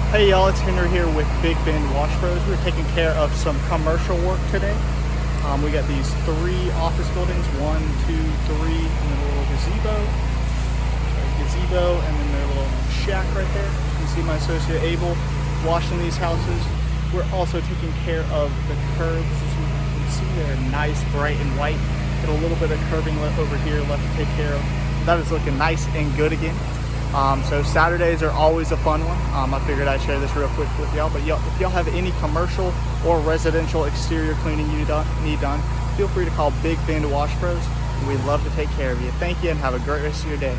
Hey y'all, it's Henry here with Big Bend Wash Bros. We're taking care of some commercial work today. We got these 3 office buildings, 1, 2, 3, and then a little gazebo, and then their little shack right there. You can see my associate Abel washing these houses. We're also taking care of the curbs. As you can see, they're nice, bright, and white. Got a little bit of curbing left over here left to take care of. That is looking nice and good again. So Saturdays are always a fun one. I figured I'd share this real quick with y'all. But if y'all have any commercial or residential exterior cleaning you need done, feel free to call Big Bend Wash Bros. We'd love to take care of you. Thank you and have a great rest of your day.